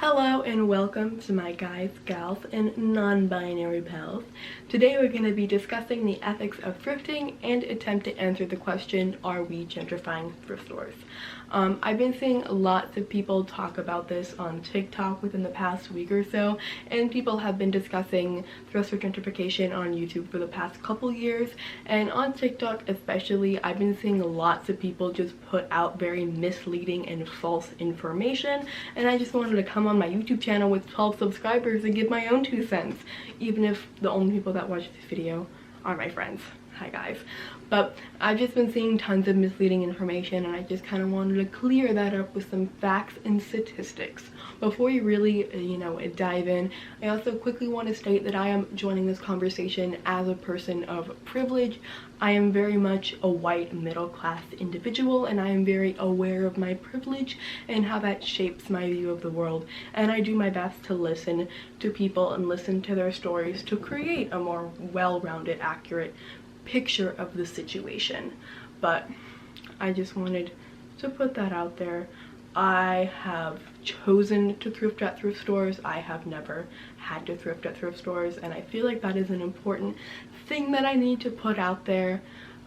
Hello and welcome to my guys, gals, and non-binary pals. Today we're going to be discussing the ethics of thrifting and attempt to answer the question, are we gentrifying thrift stores? I've been seeing lots of people talk about this on TikTok within the past week or so, and people have been discussing thrift store gentrification on YouTube for the past couple years, and on TikTok especially, I've been seeing lots of people just put out very misleading and false information, and I just wanted to come on my YouTube channel with 12 subscribers and give my own 2 cents, even if the only people that watch this video are my friends. Hi guys. But I've just been seeing tons of misleading information, and I just kind of wanted to clear that up with some facts and statistics. Before we really, dive in, I also quickly want to state that I am joining this conversation as a person of privilege. I am very much a white middle-class individual, and I am very aware of my privilege and how that shapes my view of the world. And I do my best to listen to people and listen to their stories to create a more well-rounded, accurate picture of the situation. But I just wanted to put that out there. I have chosen to thrift at thrift stores. I have never had to thrift at thrift stores, and I feel like that is an important thing that I need to put out there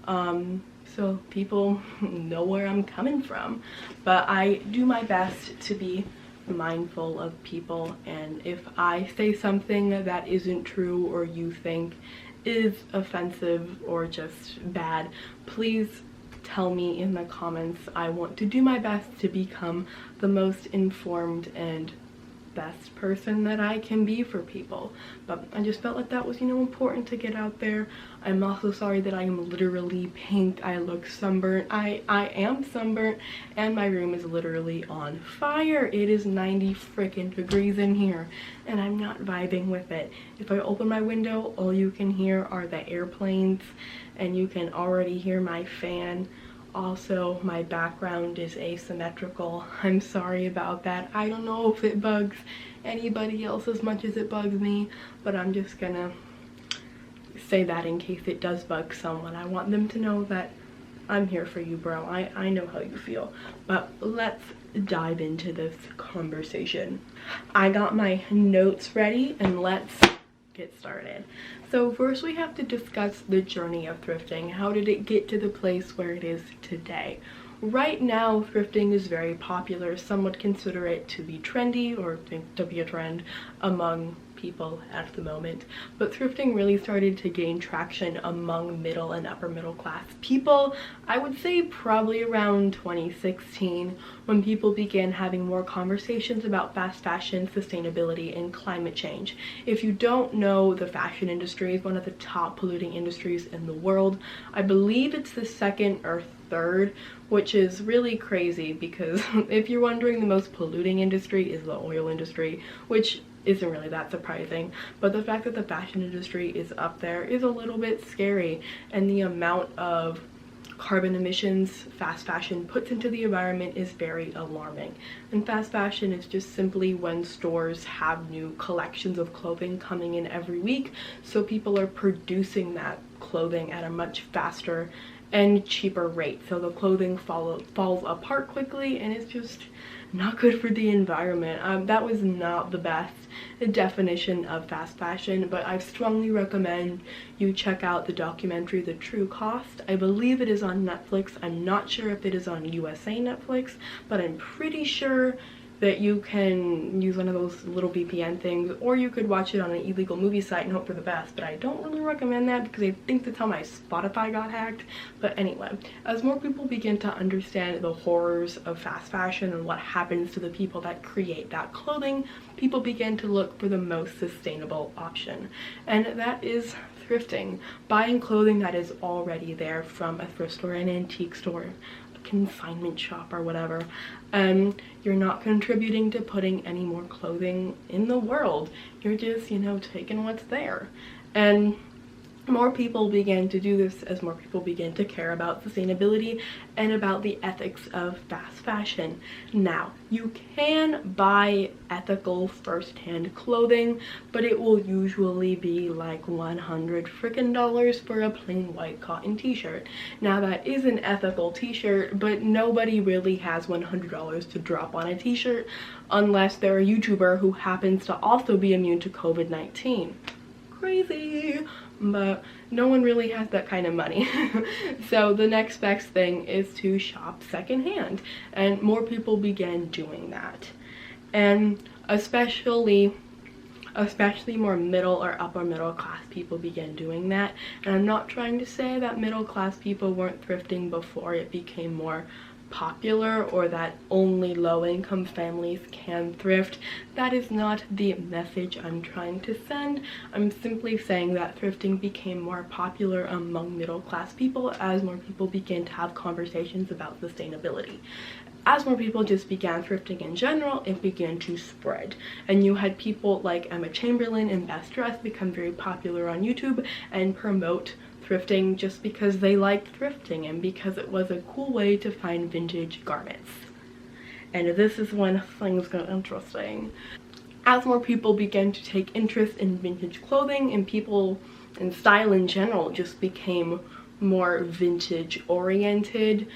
so people know where I'm coming from. But I do my best to be mindful of people, and if I say something that isn't true or you think is offensive or just bad, please tell me in the comments. I want to do my best to become the most informed and best person that I can be for people. But I just felt like that was, important to get out there. I'm also sorry that I am literally pink. I look sunburnt. I am sunburnt, and my room is literally on fire. It is 90 freaking degrees in here, and I'm not vibing with it. If I open my window, all you can hear are the airplanes, and you can already hear my fan. Also, my background is asymmetrical. I'm sorry about that. I don't know if it bugs anybody else as much as it bugs me, but I'm just gonna say that in case it does bug someone. I want them to know that I'm here for you, bro. I know how you feel. But let's dive into this conversation. I got my notes ready, and let's get started. So first we have to discuss the journey of thrifting. How did it get to the place where it is today? Right now, thrifting is very popular. Some would consider it to be trendy, or to be a trend among people at the moment. But thrifting really started to gain traction among middle and upper middle class people, I would say probably around 2016, when people began having more conversations about fast fashion, sustainability, and climate change. If you don't know, the fashion industry is one of the top polluting industries in the world. I believe it's the second or third, which is really crazy, because if you're wondering, the most polluting industry is the oil industry, which isn't really that surprising, but the fact that the fashion industry is up there is a little bit scary, and the amount of carbon emissions fast fashion puts into the environment is very alarming. And fast fashion is just simply when stores have new collections of clothing coming in every week, so people are producing that clothing at a much faster and cheaper rate, so the clothing falls apart quickly, and it's just not good for the environment. That was not the best definition of fast fashion, but I strongly recommend you check out the documentary The True Cost. I believe it is on Netflix. I'm not sure if it is on USA Netflix, but I'm pretty sure that you can use one of those little VPN things, or you could watch it on an illegal movie site and hope for the best, but I don't really recommend that because I think that's how my Spotify got hacked. But anyway, as more people begin to understand the horrors of fast fashion and what happens to the people that create that clothing, people begin to look for the most sustainable option, and that is thrifting, buying clothing that is already there from a thrift store, an antique store, consignment shop, or whatever. You're not contributing to putting any more clothing in the world. You're just, taking what's there. And more people began to do this as more people began to care about sustainability and about the ethics of fast fashion. Now, you can buy ethical first-hand clothing, but it will usually be like $100 frickin' for a plain white cotton t-shirt. Now, that is an ethical t-shirt, but nobody really has $100 to drop on a t-shirt unless they're a YouTuber who happens to also be immune to COVID-19. Crazy! But no one really has that kind of money. So the next best thing is to shop secondhand, and more people began doing that. And especially more middle or upper middle class people began doing that. And I'm not trying to say that middle class people weren't thrifting before it became more popular, or that only low-income families can thrift. That is not the message I'm trying to send. I'm simply saying that thrifting became more popular among middle-class people as more people began to have conversations about sustainability. As more people just began thrifting in general, it began to spread. And you had people like Emma Chamberlain and Best Dressed become very popular on YouTube and promote thrifting just because they liked thrifting and because it was a cool way to find vintage garments. And this is when things got interesting. As more people began to take interest in vintage clothing, and style in general just became more vintage oriented,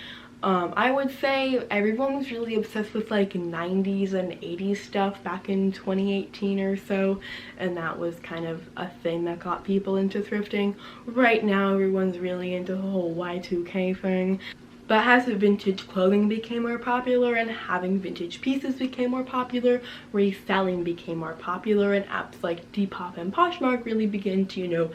I would say everyone was really obsessed with like 90s and 80s stuff back in 2018 or so, and that was kind of a thing that got people into thrifting. Right now everyone's really into the whole Y2K thing. But as vintage clothing became more popular and having vintage pieces became more popular, reselling became more popular, and apps like Depop and Poshmark really began to, you know,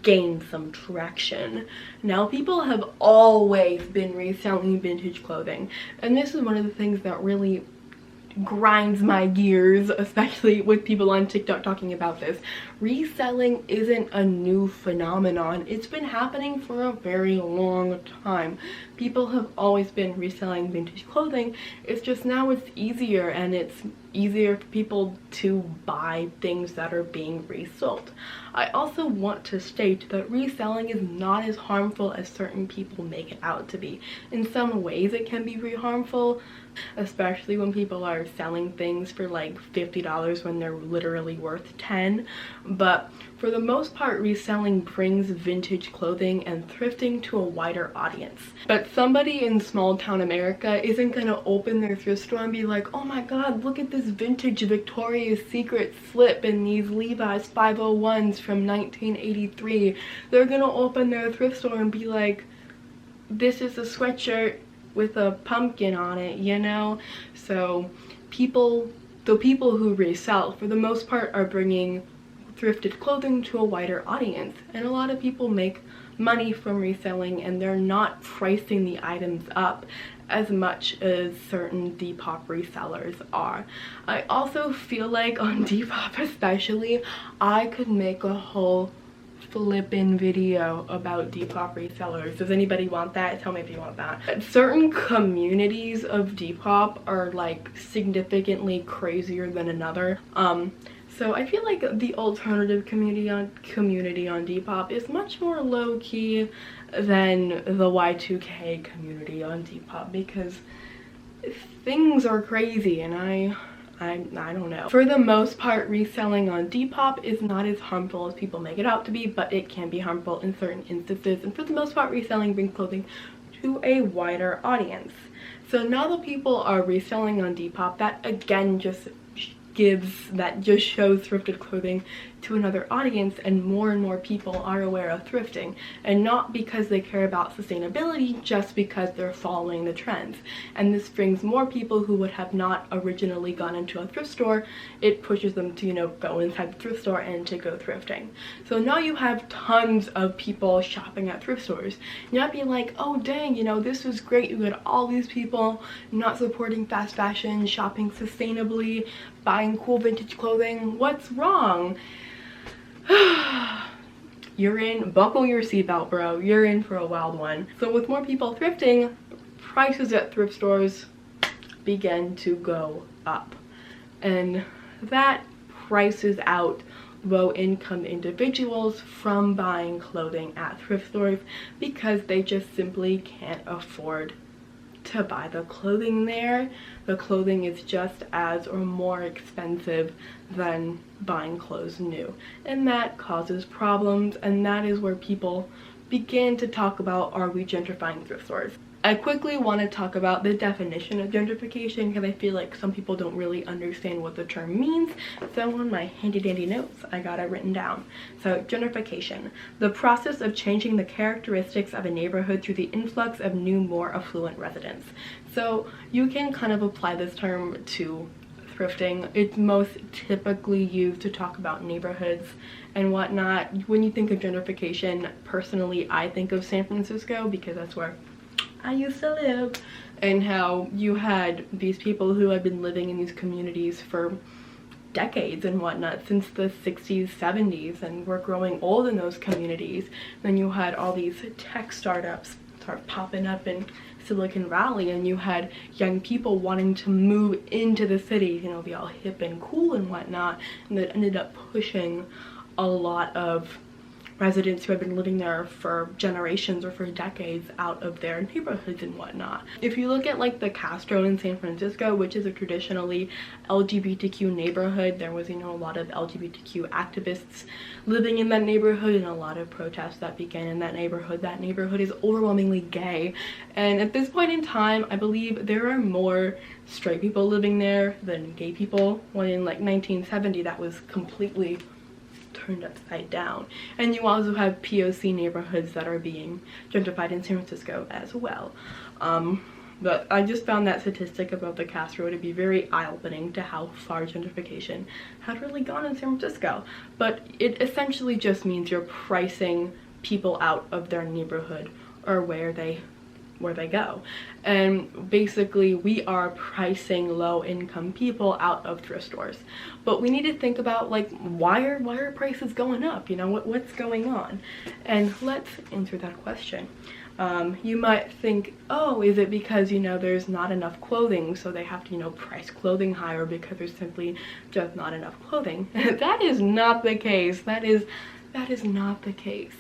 gain some traction. Now, people have always been reselling vintage clothing, and this is one of the things that really grinds my gears, especially with people on TikTok talking about this. Reselling isn't a new phenomenon. It's been happening for a very long time. People have always been reselling vintage clothing. It's just now it's easier, and it's easier for people to buy things that are being resold. I also want to state that reselling is not as harmful as certain people make it out to be. In some ways it can be very harmful, especially when people are selling things for like $50 when they're literally worth 10. But for the most part, reselling brings vintage clothing and thrifting to a wider audience. But somebody in small town America isn't gonna open their thrift store and be like, oh my god, look at this vintage Victoria's Secret slip in these Levi's 501s from 1983. They're gonna open their thrift store and be like, this is a sweatshirt with a pumpkin on it, you know? So the people who resell, for the most part, are bringing thrifted clothing to a wider audience, and a lot of people make money from reselling, and they're not pricing the items up as much as certain Depop resellers are. I also feel like on Depop especially, I could make a whole flippin' video about Depop resellers. Does anybody want that? Tell me if you want that. Certain communities of Depop are like significantly crazier than another. So I feel like the alternative community on Depop is much more low-key than the Y2K community on Depop, because things are crazy, and I don't know. For the most part, reselling on Depop is not as harmful as people make it out to be, but it can be harmful in certain instances, and for the most part, reselling brings clothing to a wider audience. So now that people are reselling on Depop, that again just shows thrifted clothing to another audience, and more people are aware of thrifting, and not because they care about sustainability, just because they're following the trends. And this brings more people who would have not originally gone into a thrift store. It pushes them to, you know, go inside the thrift store and to go thrifting. So now you have tons of people shopping at thrift stores. You might be like, oh dang, you know, this was great, you had all these people not supporting fast fashion, shopping sustainably, buying cool vintage clothing. What's wrong? Buckle your seatbelt, bro. You're in for a wild one. So with more people thrifting, prices at thrift stores begin to go up, and that prices out low-income individuals from buying clothing at thrift stores because they just simply can't afford to buy the clothing there. The clothing is just as or more expensive than buying clothes new, and that causes problems, and that is where people begin to talk about, are we gentrifying thrift stores? I quickly want to talk about the definition of gentrification because I feel like some people don't really understand what the term means. So on my handy dandy notes, I got it written down. So gentrification, the process of changing the characteristics of a neighborhood through the influx of new, more affluent residents. So you can kind of apply this term to thrifting. It's most typically used to talk about neighborhoods and whatnot. When you think of gentrification, personally, I think of San Francisco because that's where I used to live, and how you had these people who had been living in these communities for decades and whatnot, since the 60s, 70s, and were growing old in those communities. Then you had all these tech startups start popping up in Silicon Valley, and you had young people wanting to move into the city, you know, be all hip and cool and whatnot, and that ended up pushing a lot of residents who have been living there for generations or for decades out of their neighborhoods and whatnot. If you look at like the Castro in San Francisco, which is a traditionally LGBTQ neighborhood, there was, you know, a lot of LGBTQ activists living in that neighborhood and a lot of protests that began in that neighborhood. That neighborhood is overwhelmingly gay, and at this point in time, I believe there are more straight people living there than gay people. When in like 1970, that was completely turned upside down. And you also have POC neighborhoods that are being gentrified in San Francisco as well. But I just found that statistic about the Castro to be very eye-opening to how far gentrification had really gone in San Francisco. But it essentially just means you're pricing people out of their neighborhood or where they go. And basically we are pricing low-income people out of thrift stores. But we need to think about, like, why are prices going up? You know, what's going on? And let's answer that question. You might think, oh, is it because, you know, there's not enough clothing, so they have to, you know, price clothing higher because there's simply just not enough clothing? That is not the case. That is not the case.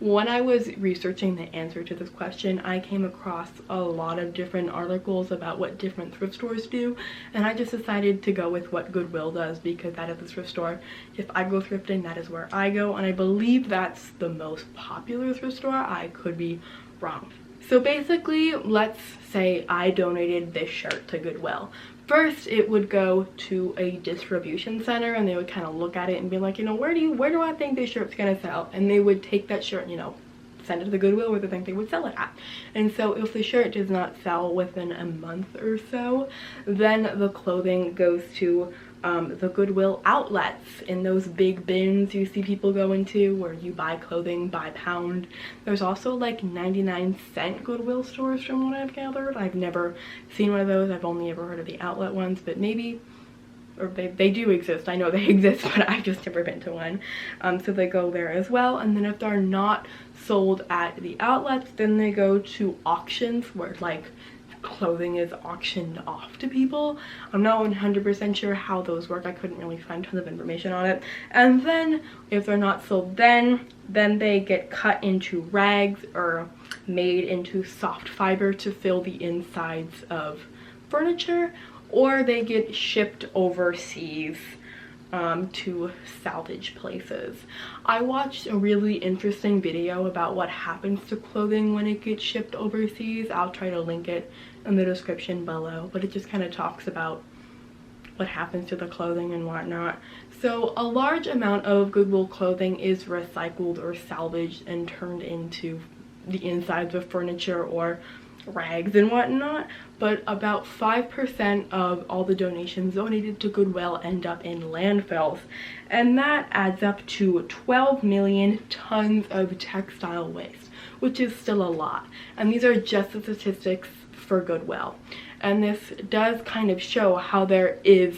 When I was researching the answer to this question, I came across a lot of different articles about what different thrift stores do, and I just decided to go with what Goodwill does because that is the thrift store. If I go thrifting, that is where I go, and I believe that's the most popular thrift store. I could be wrong. So basically, let's say I donated this shirt to Goodwill. First, it would go to a distribution center, and they would kind of look at it and be like, you know, where do I think this shirt's gonna sell? And they would take that shirt, you know, send it to the Goodwill where they think they would sell it at. And so if the shirt does not sell within a month or so, then the clothing goes to the Goodwill outlets, in those big bins you see people go into where you buy clothing by pound. There's also like 99-cent Goodwill stores from what I've gathered. I've never seen one of those. I've only ever heard of the outlet ones, but maybe, or they do exist. I know they exist, but I've just never been to one. So they go there as well. And then if they're not sold at the outlets, then they go to auctions where like clothing is auctioned off to people. I'm not 100% sure how those work. I couldn't really find tons of information on it. And then if they're not sold then they get cut into rags or made into soft fiber to fill the insides of furniture, or they get shipped overseas to salvage places. I watched a really interesting video about what happens to clothing when it gets shipped overseas. I'll try to link it in the description below, but it just kind of talks about what happens to the clothing and whatnot. So a large amount of Goodwill clothing is recycled or salvaged and turned into the insides of furniture or rags and whatnot, but about 5% of all the donations donated to Goodwill end up in landfills, and that adds up to 12 million tons of textile waste, which is still a lot. And these are just the statistics for Goodwill, and this does kind of show how there is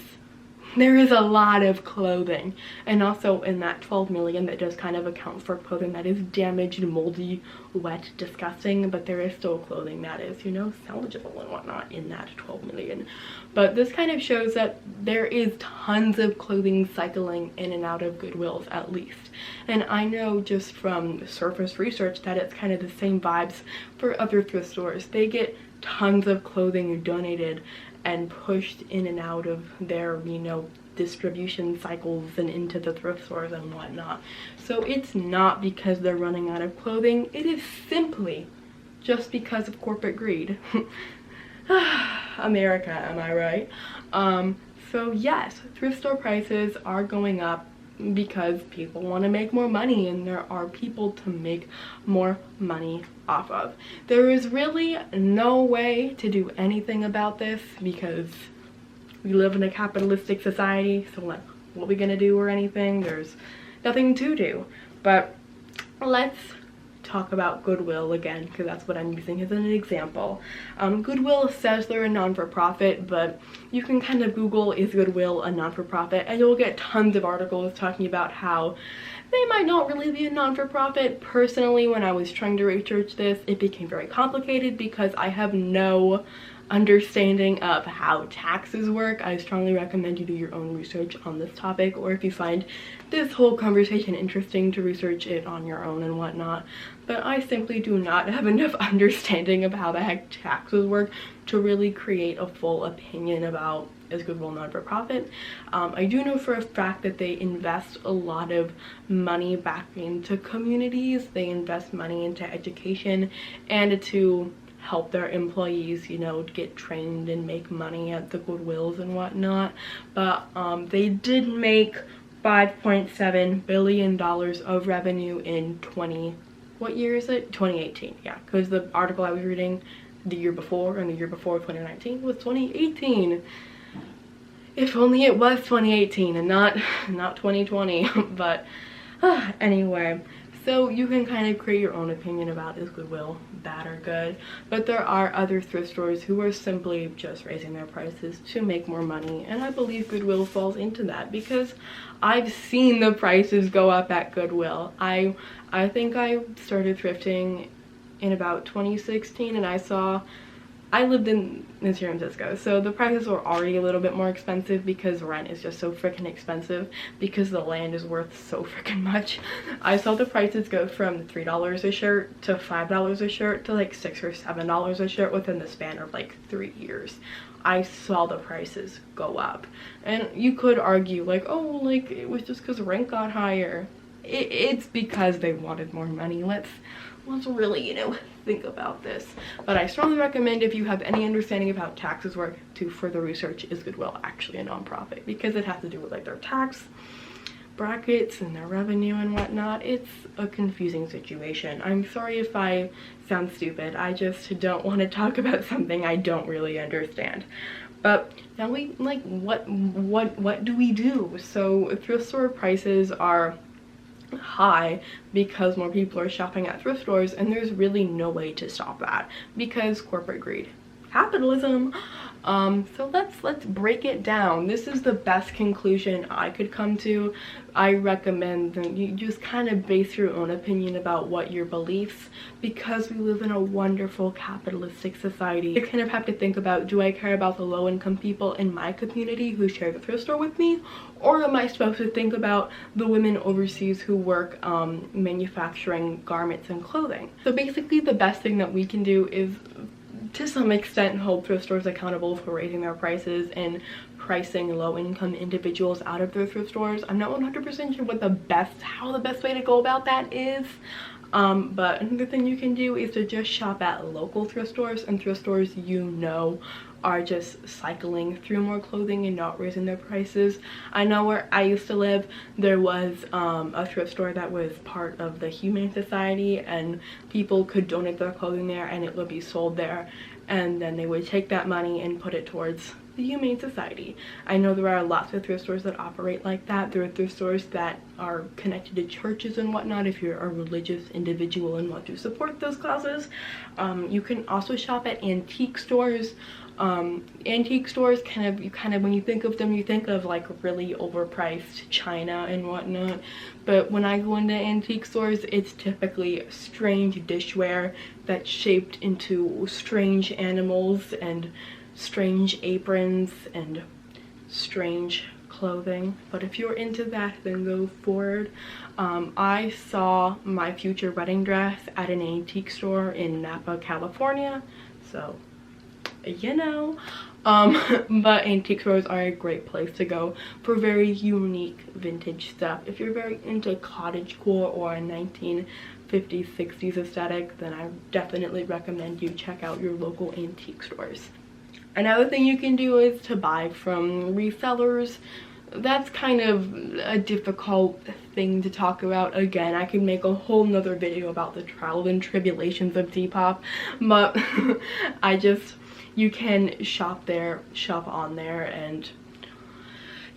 there is a lot of clothing. And also in that 12 million, that does kind of account for clothing that is damaged, moldy, wet, disgusting, but there is still clothing that is, you know, salvageable and whatnot in that 12 million. But this kind of shows that there is tons of clothing cycling in and out of Goodwills, at least. And I know just from surface research that it's kind of the same vibes for other thrift stores. They get tons of clothing donated and pushed in and out of their, you know, distribution cycles and into the thrift stores and whatnot. So it's not because they're running out of clothing, it is simply just because of corporate greed. America, am I right? So yes, thrift store prices are going up because people want to make more money, and there are people to make more money off of. There is really no way to do anything about this because we live in a capitalistic society, so like, what are we gonna do or anything? There's nothing to do. But let's talk about Goodwill again, because that's what I'm using as an example. Goodwill says they're a non-for-profit, but you can kind of Google, is Goodwill a non-for-profit, and you'll get tons of articles talking about how they might not really be a non-for-profit. Personally, when I was trying to research this, it became very complicated because I have no understanding of how taxes work. I strongly recommend you do your own research on this topic, or if you find this whole conversation interesting, to research it on your own and whatnot. But I simply do not have enough understanding of how the heck taxes work to really create a full opinion about is Goodwill non-for-profit. I do know for a fact that they invest a lot of money back into communities. They invest money into education and to help their employees, you know, get trained and make money at the Goodwills and whatnot. But they did make $5.7 billion of revenue in what year is it? 2018, yeah, because the article I was reading the year before, and the year before 2019 was 2018. If only it was 2018 and not 2020. But anyway, so you can kind of create your own opinion about is Goodwill bad or good. But there are other thrift stores who are simply just raising their prices to make more money, and I believe Goodwill falls into that because I've seen the prices go up at Goodwill. I think I started thrifting in about 2016, and I lived in San Francisco, so the prices were already a little bit more expensive because rent is just so freaking expensive because the land is worth so freaking much. I saw the prices go from $3 a shirt to $5 a shirt to like $6 or $7 a shirt within the span of like 3 years. I saw the prices go up, and you could argue like, oh, like it was just because rent got higher. It's because they wanted more money. Let's really, you know, think about this. But I strongly recommend, if you have any understanding of how taxes work, to further research is Goodwill actually a nonprofit, because it has to do with like their tax brackets and their revenue and whatnot. It's a confusing situation. I'm sorry if I sound stupid. I just don't want to talk about something I don't really understand. But now we like, what do we do? So thrift store prices are high because more people are shopping at thrift stores, and there's really no way to stop that because corporate greed, capitalism. So let's break it down. This is the best conclusion I could come to. I recommend that you just kind of base your own opinion about what your beliefs, because we live in a wonderful capitalistic society. You kind of have to think about, do I care about the low-income people in my community who share the thrift store with me, or am I supposed to think about the women overseas who work manufacturing garments and clothing? So basically the best thing that we can do is, to some extent, hold thrift stores accountable for raising their prices and pricing low-income individuals out of their thrift stores. I'm not 100% sure how the best way to go about that is. But another thing you can do is to just shop at local thrift stores, and thrift stores you know are just cycling through more clothing and not raising their prices. I know where I used to live, there was a thrift store that was part of the Humane Society, and people could donate their clothing there and it would be sold there, and then they would take that money and put it towards the Humane Society. I know there are lots of thrift stores that operate like that. There are thrift stores that are connected to churches and whatnot if you're a religious individual and want to support those causes. You can also shop at antique stores. Antique stores when you think of them, you think of like really overpriced china and whatnot, but when I go into antique stores, it's typically strange dishware that's shaped into strange animals and strange aprons and strange clothing. But if you're into that, then go forward. I saw my future wedding dress at an antique store in Napa, California, so you know. But antique stores are a great place to go for very unique vintage stuff. If you're very into cottagecore or a 1950s, 60s aesthetic, then I definitely recommend you check out your local antique stores. Another thing you can do is to buy from resellers. That's kind of a difficult thing to talk about. Again, I could make a whole nother video about the trials and tribulations of Depop, but you can shop on there, and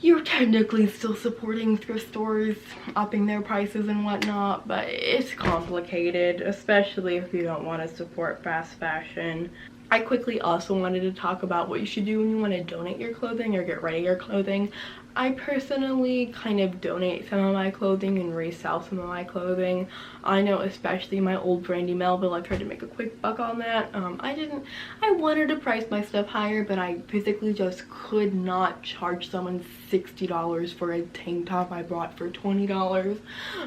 you're technically still supporting thrift stores, upping their prices and whatnot, but it's complicated, especially if you don't want to support fast fashion. I quickly also wanted to talk about what you should do when you want to donate your clothing or get rid of your clothing. I personally kind of donate some of my clothing and resell some of my clothing. I know especially my old Brandy Melville, I tried to make a quick buck on that. I wanted to price my stuff higher, but I physically just could not charge someone $60 for a tank top I bought for $20.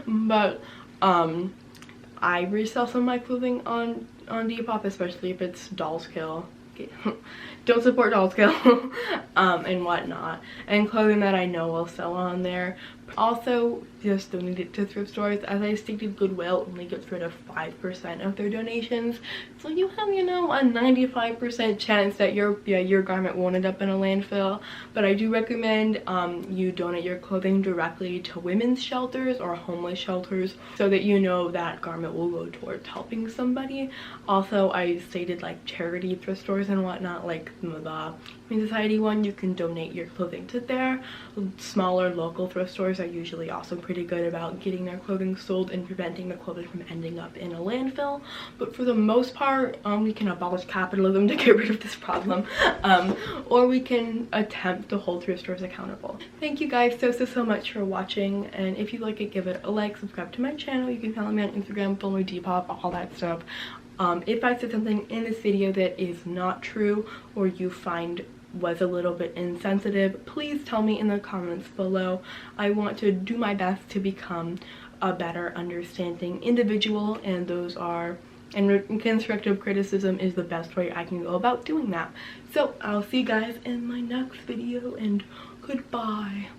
But I resell some of my clothing on Depop, especially if it's Dolls Kill. Don't support Dolls Kill and whatnot, and clothing that I know will sell on there. Also, just donate it to thrift stores. As I stated, Goodwill only gets rid of 5% of their donations, so you have, you know, a 95% chance that your garment won't end up in a landfill. But I do recommend you donate your clothing directly to women's shelters or homeless shelters, so that you know that garment will go towards helping somebody. Also, I stated like charity thrift stores and whatnot, like the Humane Society one, you can donate your clothing to there. Smaller local thrift stores are usually also pretty good about getting their clothing sold and preventing the clothing from ending up in a landfill. But for the most part, we can abolish capitalism to get rid of this problem, or we can attempt to hold thrift stores accountable. Thank you guys so much for watching, and if you like it, give it a like, subscribe to my channel. You can follow me on Instagram, follow me Depop, all that stuff. If I said something in this video that is not true or you find was a little bit insensitive, please tell me in the comments below. I want to do my best to become a better understanding individual, and constructive criticism is the best way I can go about doing that. So I'll see you guys in my next video, and goodbye.